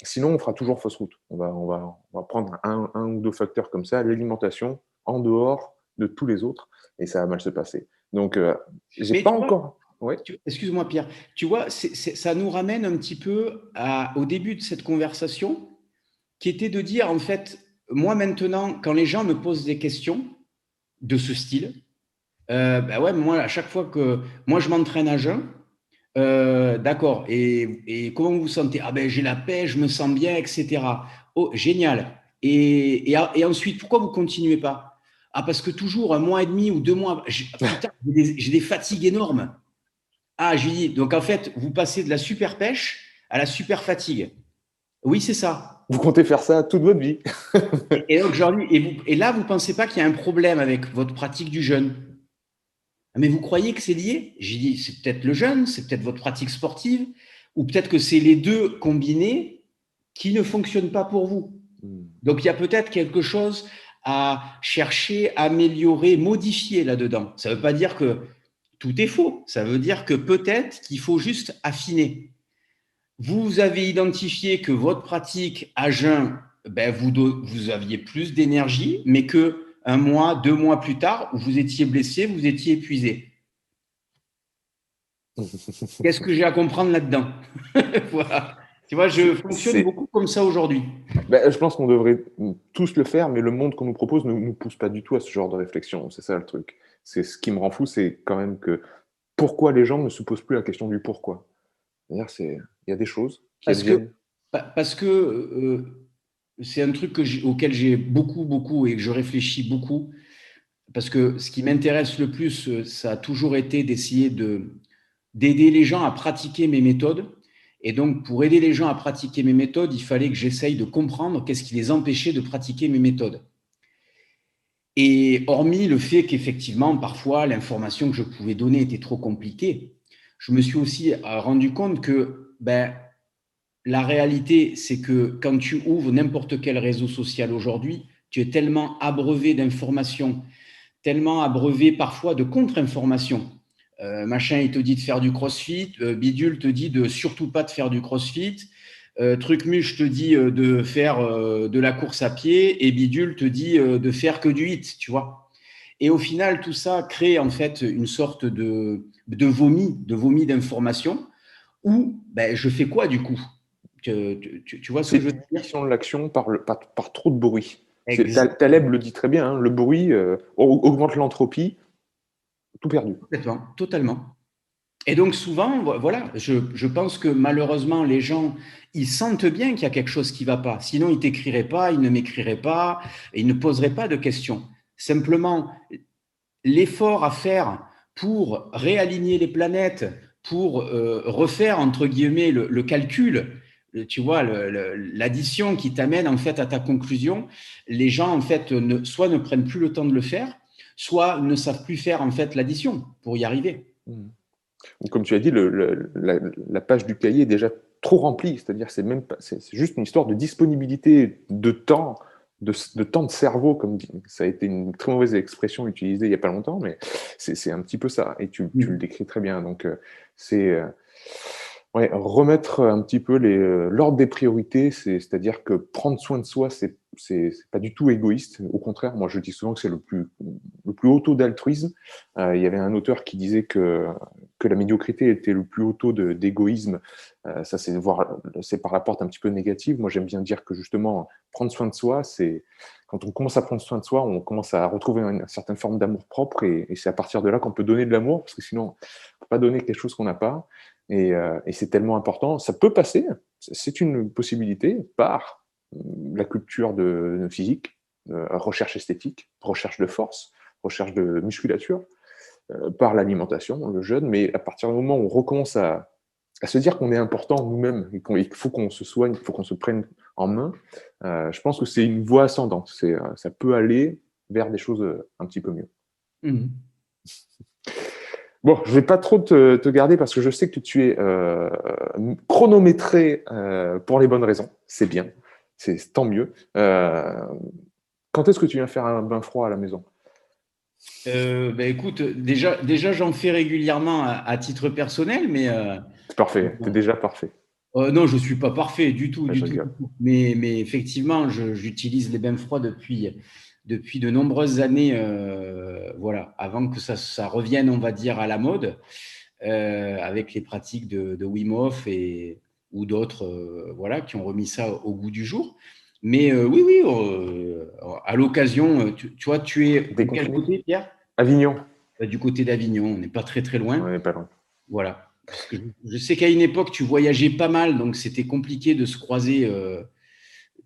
Sinon, on fera toujours fausse route. On va prendre un ou deux facteurs comme ça, l'alimentation, en dehors de tous les autres, et ça va mal se passer. Donc, j'ai Mais pas tu vois, encore... Ouais. excuse-moi Pierre, tu vois, ça nous ramène un petit peu au début de cette conversation, qui était de dire, en fait, moi maintenant, quand les gens me posent des questions de ce style, bah ouais, moi, à chaque fois que moi je m'entraîne à jeun, d'accord, et comment vous vous sentez? Ah ben j'ai la paix, je me sens bien, etc. Oh, génial. Et ensuite, pourquoi vous continuez pas? Ah, parce que toujours un mois et demi ou 2 mois, putain, j'ai des fatigues énormes. Ah, je lui dis, donc en fait, vous passez de la super pêche à la super fatigue. Oui, c'est ça. Vous comptez faire ça toute votre vie. Et donc, je leur dis, et là, vous ne pensez pas qu'il y a un problème avec votre pratique du jeûne? Ah, mais vous croyez que c'est lié? J'ai dit, c'est peut-être le jeûne, c'est peut-être votre pratique sportive, ou peut-être que c'est les deux combinés qui ne fonctionnent pas pour vous. Donc, il y a peut-être quelque chose à chercher, améliorer, modifier là-dedans. Ça ne veut pas dire que tout est faux. Ça veut dire que peut-être qu'il faut juste affiner. Vous avez identifié que votre pratique à jeun, ben vous aviez plus d'énergie, mais que un mois, 2 mois plus tard, vous étiez blessé, vous étiez épuisé. Qu'est-ce que j'ai à comprendre là-dedans? Voilà. Tu vois, je fonctionne C'est, beaucoup comme ça aujourd'hui. ben, je pense qu'on devrait tous le faire, mais le monde qu'on nous propose ne nous pousse pas du tout à ce genre de réflexion. C'est ça le truc. C'est ce qui me rend fou, c'est quand même que pourquoi les gens ne se posent plus la question du pourquoi. C'est-à-dire, il y a des choses qui Parce que, adviennent. parce que c'est un truc auquel j'ai beaucoup, beaucoup et que je réfléchis beaucoup. Parce que ce qui m'intéresse le plus, ça a toujours été d'essayer d'aider les gens à pratiquer mes méthodes. Et donc, pour aider les gens à pratiquer mes méthodes, il fallait que j'essaye de comprendre qu'est-ce qui les empêchait de pratiquer mes méthodes. Et hormis le fait qu'effectivement, parfois, l'information que je pouvais donner était trop compliquée, je me suis aussi rendu compte que la réalité, c'est que quand tu ouvres n'importe quel réseau social aujourd'hui, tu es tellement abreuvé d'informations, tellement abreuvé parfois de contre-informations. Machin, il te dit de faire du crossfit, bidule te dit de surtout pas de faire du crossfit, trucmuche te dit de faire de la course à pied, et bidule te dit de faire que du hit, tu vois. Et au final, tout ça crée en fait une sorte de vomi d'informations où je fais quoi du coup? Tu vois ce que C'est je veux une dire? inhibition de l'action par trop de bruit. Taleb Exactement. le dit très bien, hein, le bruit augmente l'entropie, tout perdu. Complètement, totalement. Et donc souvent, voilà, je pense que malheureusement, les gens, ils sentent bien qu'il y a quelque chose qui ne va pas. Sinon, ils ne t'écriraient pas, ils ne m'écriraient pas, et ils ne poseraient pas de questions. Simplement, l'effort à faire pour réaligner les planètes, pour refaire, entre guillemets, le calcul, tu vois, l'addition qui t'amène en fait à ta conclusion, les gens en fait soit ne prennent plus le temps de le faire, soit ne savent plus faire en fait l'addition pour y arriver. Mmh. Comme tu as dit, la page du cahier est déjà trop remplie, c'est-à-dire c'est juste une histoire de disponibilité de temps, de temps de cerveau, comme ça a été une très mauvaise expression utilisée il n'y a pas longtemps, mais c'est un petit peu ça, et tu le décris très bien. Donc c'est ouais, remettre un petit peu l'ordre des priorités, c'est-à-dire que prendre soin de soi, c'est pas du tout égoïste. Au contraire, moi je dis souvent que c'est le plus haut taux d'altruisme. Il y avait un auteur qui disait que la médiocrité était le plus haut taux d'égoïsme. Ça, c'est par la porte un petit peu négative. Moi, j'aime bien dire que justement, prendre soin de soi, c'est quand on commence à prendre soin de soi, on commence à retrouver une certaine forme d'amour propre, et c'est à partir de là qu'on peut donner de l'amour, parce que sinon, on ne peut pas donner quelque chose qu'on n'a pas. Et c'est tellement important. Ça peut passer, c'est une possibilité, par la culture de physique, recherche esthétique, recherche de force. recherche de musculature par l'alimentation, le jeûne, mais à partir du moment où on recommence à se dire qu'on est important nous-mêmes et qu'il faut qu'on se soigne, qu'il faut qu'on se prenne en main, je pense que c'est une voie ascendante. Ça peut aller vers des choses un petit peu mieux. Mmh. Bon, je ne vais pas trop te garder parce que je sais que tu es chronométré pour les bonnes raisons. C'est bien, c'est tant mieux. Quand est-ce que tu viens faire un bain froid à la maison? Écoute, déjà j'en fais régulièrement à titre personnel, mais C'est parfait, tu es déjà parfait. non, je suis pas parfait du tout, Ouais, du je tout, du rigole. tout. Mais effectivement, j'utilise les bains froids depuis de nombreuses années, voilà, avant que ça revienne, on va dire, à la mode, avec les pratiques de Wim Hof ou d'autres, voilà, qui ont remis ça au goût du jour. Mais oui, oui, à l'occasion, tu vois, tu es de quel Déconfiné? côté, Pierre? Avignon? Du côté d'Avignon, on n'est pas très très On loin. n'est pas loin. Voilà. Parce que je sais qu'à une époque, tu voyageais pas mal, donc c'était compliqué de se croiser.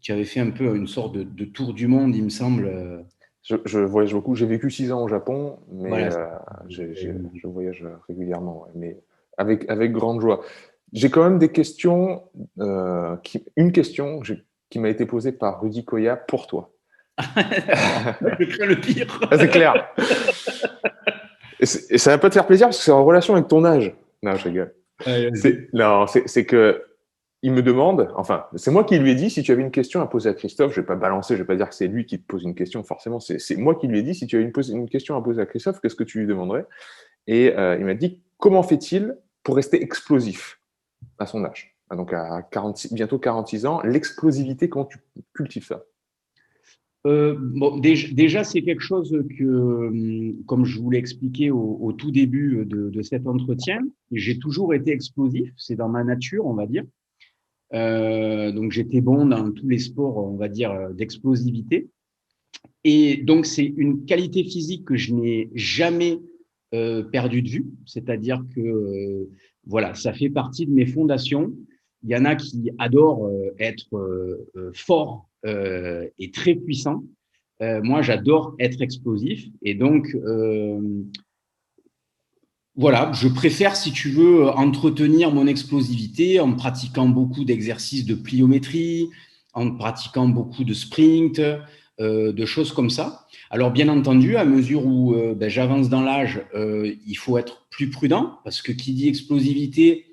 Tu avais fait un peu une sorte de tour du monde, il me semble. Je voyage beaucoup. J'ai vécu 6 ans au Japon, mais Voilà. je voyage régulièrement, ouais, mais avec grande joie. J'ai quand même des questions, une question qui m'a été posée par Rudy Koya pour toi. Je crains le pire. Ah, c'est clair. Et ça va pas te faire plaisir parce que c'est en relation avec ton âge. Non, je rigole. C'est que il me demande, enfin, c'est moi qui lui ai dit, si tu avais une question à poser à Christophe, je vais pas balancer, je vais pas dire que c'est lui qui te pose une question, forcément, c'est moi qui lui ai dit, si tu avais une question à poser à Christophe, qu'est-ce que tu lui demanderais? Et il m'a dit, comment fait-il pour rester explosif à son âge? Donc à bientôt 46 ans, l'explosivité, comment tu cultives ça? Bon, déjà, c'est quelque chose que, comme je vous l'ai expliqué au tout début de cet entretien, j'ai toujours été explosif, c'est dans ma nature, on va dire. Donc, j'étais bon dans tous les sports, on va dire, d'explosivité. Et donc, c'est une qualité physique que je n'ai jamais perdue de vue. C'est-à-dire que, voilà, ça fait partie de mes fondations. Il y en a qui adorent être forts et très puissants. Moi, j'adore être explosif. Et donc, voilà, je préfère, si tu veux, entretenir mon explosivité en pratiquant beaucoup d'exercices de pliométrie, en pratiquant beaucoup de sprint, de choses comme ça. Alors, bien entendu, à mesure où j'avance dans l'âge, il faut être plus prudent parce que qui dit explosivité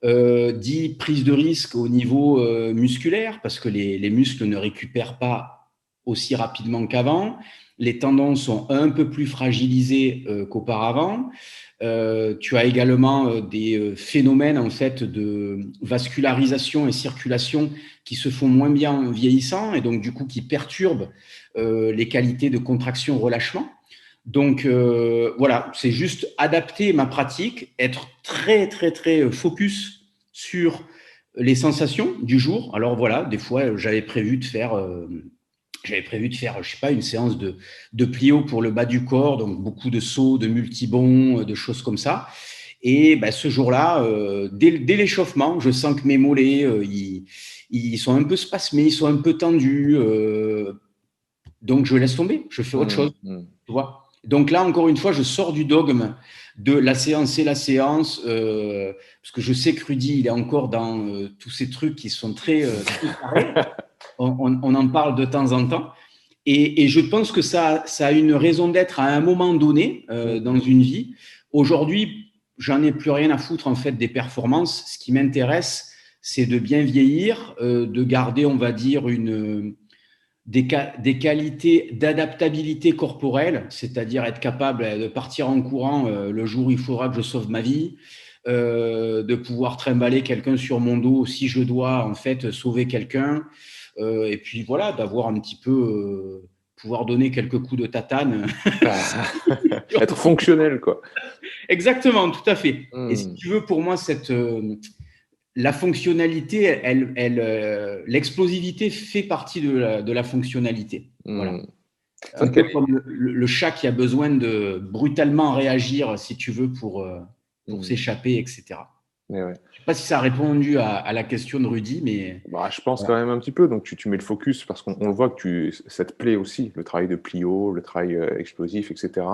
dit prise de risque au niveau musculaire parce que les muscles ne récupèrent pas aussi rapidement qu'avant. Les tendons sont un peu plus fragilisés qu'auparavant. Tu as également des phénomènes en fait de vascularisation et circulation qui se font moins bien en vieillissant et donc du coup qui perturbent les qualités de contraction-relâchement. Donc voilà, c'est juste adapter ma pratique, être très très très focus sur les sensations du jour. Alors voilà, des fois j'avais prévu de faire je sais pas, une séance de plio pour le bas du corps, donc beaucoup de sauts, de multibonds, de choses comme ça. Et ben, ce jour-là, dès l'échauffement, je sens que mes mollets, ils sont un peu spasmés, ils sont un peu tendus. Donc, je laisse tomber, je fais autre chose. Tu vois. Donc là, encore une fois, je sors du dogme de la séance, c'est la séance, parce que je sais que Rudy, il est encore dans tous ces trucs qui sont très, très carrés. On en parle de temps en temps. Et je pense que ça a une raison d'être à un moment donné dans une vie. Aujourd'hui, j'en ai plus rien à foutre en fait des performances. Ce qui m'intéresse, c'est de bien vieillir, de garder, on va dire, des qualités d'adaptabilité corporelle, c'est-à-dire être capable de partir en courant le jour où il faudra que je sauve ma vie, de pouvoir trimballer quelqu'un sur mon dos si je dois en fait sauver quelqu'un, et puis voilà, d'avoir un petit peu pouvoir donner quelques coups de tatane. Être fonctionnel, quoi. Exactement, tout à fait. Et si tu veux, pour moi, la fonctionnalité, l'explosivité fait partie de la fonctionnalité. Voilà. Un peu comme le chat qui a besoin de brutalement réagir, si tu veux, pour s'échapper, etc. Mais ouais. Je ne sais pas si ça a répondu à la question de Rudy, mais Bah, je pense voilà. quand même un petit peu. Donc, tu mets le focus parce qu'on le voit que ça te plaît aussi, le travail de plio, le travail explosif, etc.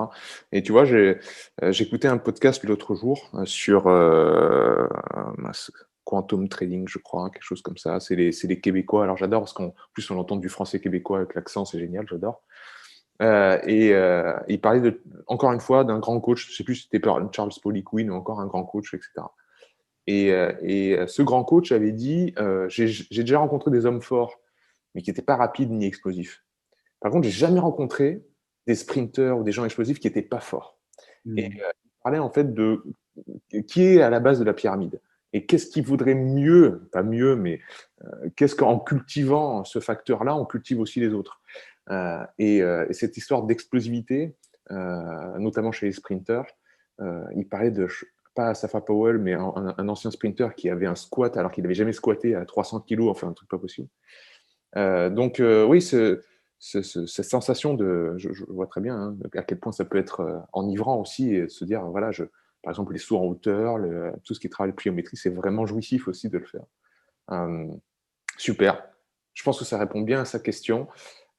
Et tu vois, j'écoutais un podcast l'autre jour sur Quantum Trading, je crois, quelque chose comme ça. C'est les Québécois. Alors, j'adore parce qu'en plus, on entend du français québécois avec l'accent, c'est génial, j'adore. Il parlait encore une fois d'un grand coach, je ne sais plus si c'était Charles Poliquin ou encore un grand coach, etc. Ce grand coach avait dit j'ai déjà rencontré des hommes forts, mais qui n'étaient pas rapides ni explosifs. Par contre, j'ai jamais rencontré des sprinteurs ou des gens explosifs qui n'étaient pas forts. Et Mm. il parlait en fait de qui est à la base de la pyramide. Et qu'est-ce qu'il vaudrait mieux, pas mieux, mais qu'est-ce qu'en cultivant ce facteur-là, on cultive aussi les autres. Et cette histoire d'explosivité, notamment chez les sprinteurs, il parlait de, pas Safa Powell, mais un ancien sprinter qui avait un squat alors qu'il n'avait jamais squatté à 300 kilos, enfin un truc pas possible. Oui, cette sensation je vois très bien hein, à quel point ça peut être enivrant aussi et de se dire, voilà, par exemple, les sauts en hauteur, tout ce qui travaille pliométrie, c'est vraiment jouissif aussi de le faire. Euh, Super. Je pense que ça répond bien à sa question.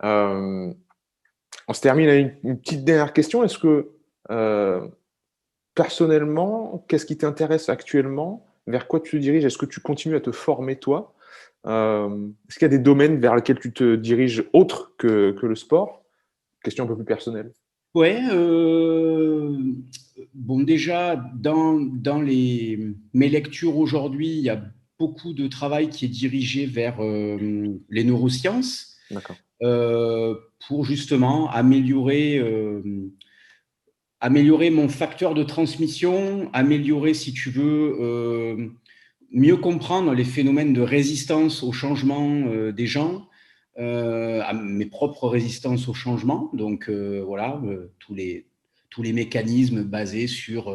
Euh, on se termine avec une petite dernière question. Est-ce que, personnellement, qu'est-ce qui t'intéresse actuellement? Vers quoi tu te diriges? Est-ce que tu continues à te former, toi? Est-ce qu'il y a des domaines vers lesquels tu te diriges autres que le sport? Question un peu plus personnelle. Ouais, bon, déjà, dans mes lectures aujourd'hui, il y a beaucoup de travail qui est dirigé vers les neurosciences D'accord. euh, pour justement améliorer mon facteur de transmission, améliorer, si tu veux, mieux comprendre les phénomènes de résistance au changement des gens, à mes propres résistances au changement. Donc voilà, tous les mécanismes basés sur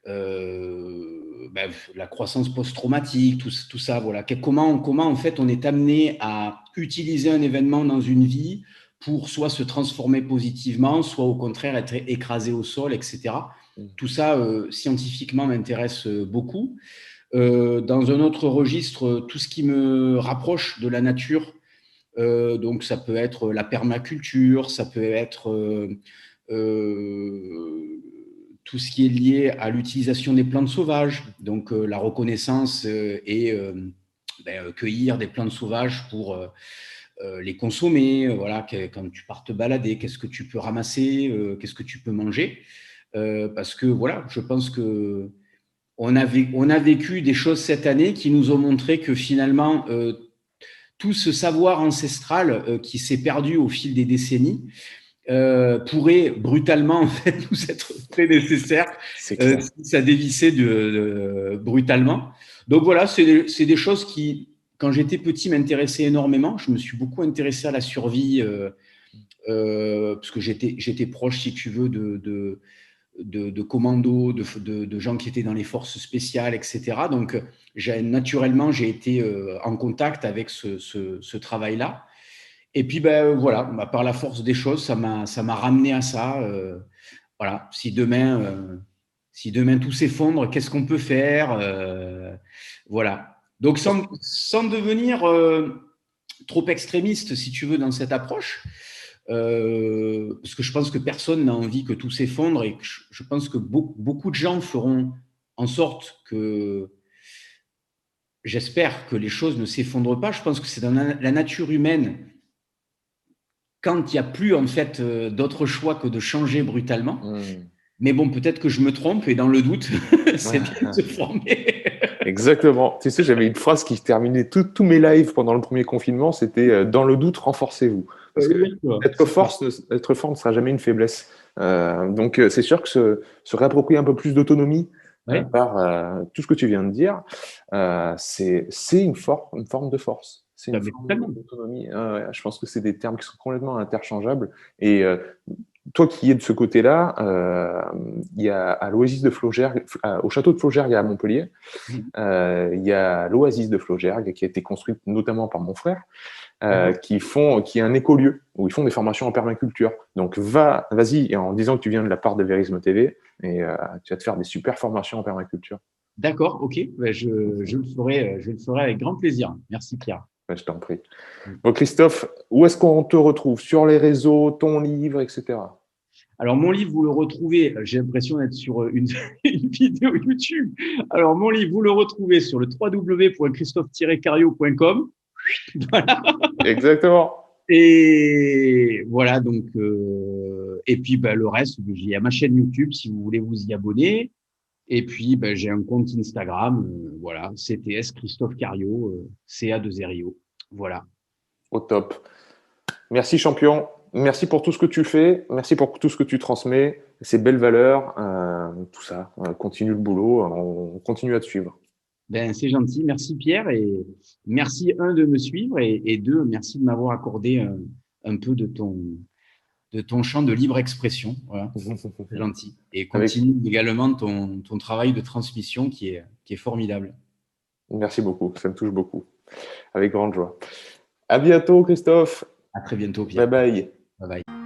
la croissance post-traumatique, tout ça. Voilà. Comment en fait on est amené à utiliser un événement dans une vie pour soit se transformer positivement, soit au contraire être écrasé au sol, etc. Mm. Tout ça, scientifiquement, m'intéresse beaucoup. Dans un autre registre, tout ce qui me rapproche de la nature, donc ça peut être la permaculture, ça peut être tout ce qui est lié à l'utilisation des plantes sauvages, donc la reconnaissance et cueillir des plantes sauvages pour les consommer. Voilà, quand tu pars te balader, qu'est-ce que tu peux ramasser, qu'est-ce que tu peux manger, parce que voilà, je pense que on a vécu des choses cette année qui nous ont montré que finalement, tout ce savoir ancestral qui s'est perdu au fil des décennies pourrait brutalement en fait, nous être très nécessaire C'est clair. si ça dévissait brutalement. Donc voilà, c'est des choses qui, quand j'étais petit, m'intéressaient énormément. Je me suis beaucoup intéressé à la survie parce que j'étais proche, si tu veux, de commandos, de gens qui étaient dans les forces spéciales, etc. Donc, naturellement, j'ai été en contact avec ce travail-là. Et puis, ben, voilà, par la force des choses, ça m'a ramené à ça. Voilà, si demain tout s'effondre, qu'est-ce qu'on peut faire voilà. Donc, sans devenir trop extrémiste, si tu veux, dans cette approche, parce que je pense que personne n'a envie que tout s'effondre et que je pense que beaucoup de gens feront en sorte que, j'espère que les choses ne s'effondrent pas. Je pense que c'est dans la nature humaine, quand il n'y a plus en fait d'autre choix que de changer brutalement. Mm. Mais bon, peut-être que je me trompe et dans le doute, c'est bien de se former. Exactement. Tu sais, j'avais une phrase qui terminait tous mes lives pendant le premier confinement, c'était dans le doute, renforcez-vous. Parce que Oui, être être fort ne sera jamais une faiblesse. Donc, c'est sûr que se réapproprier un peu plus d'autonomie ouais, par tout ce que tu viens de dire, c'est une forme de force. C'est une mais forme totalement. d'autonomie. Ouais, je pense que c'est des termes qui sont complètement interchangeables. Et toi qui es de ce côté-là, il y a à l'Oasis de Flaugergue, au château de Flaugergue à Montpellier, il y a l'Oasis de Flaugergue qui a été construite notamment par mon frère, qui est un écolieu où ils font des formations en permaculture. Donc vas-y, et en disant que tu viens de la part de Verisme TV, et tu vas te faire des super formations en permaculture. D'accord, ok. Ben, je le ferai avec grand plaisir. Merci Pierre. Ouais, je t'en prie. Bon, Christophe, où est-ce qu'on te retrouve? Sur les réseaux, ton livre, etc. Alors, mon livre, vous le retrouvez, j'ai l'impression d'être sur une vidéo YouTube. Alors, mon livre, vous le retrouvez sur le www.christophe-cario.com. Voilà. Exactement. Et voilà, donc, et puis ben, le reste, il y a ma chaîne YouTube si vous voulez vous y abonner. Et puis, ben, j'ai un compte Instagram, voilà, CTS Christophe Cario, CA2RIO. Voilà. Au top. Merci, champion. Merci pour tout ce que tu fais. Merci pour tout ce que tu transmets. Ces belles valeurs, tout ça. Continue le boulot. On continue à te suivre. Ben, c'est gentil. Merci Pierre et merci un de me suivre et deux, merci de m'avoir accordé un peu de ton champ de libre expression. Voilà. C'est gentil. Et Avec... continue également ton travail de transmission qui est formidable. Merci beaucoup. Ça me touche beaucoup. Avec grande joie. À bientôt, Christophe. À très bientôt, Bye Pierre. bye. Bye bye.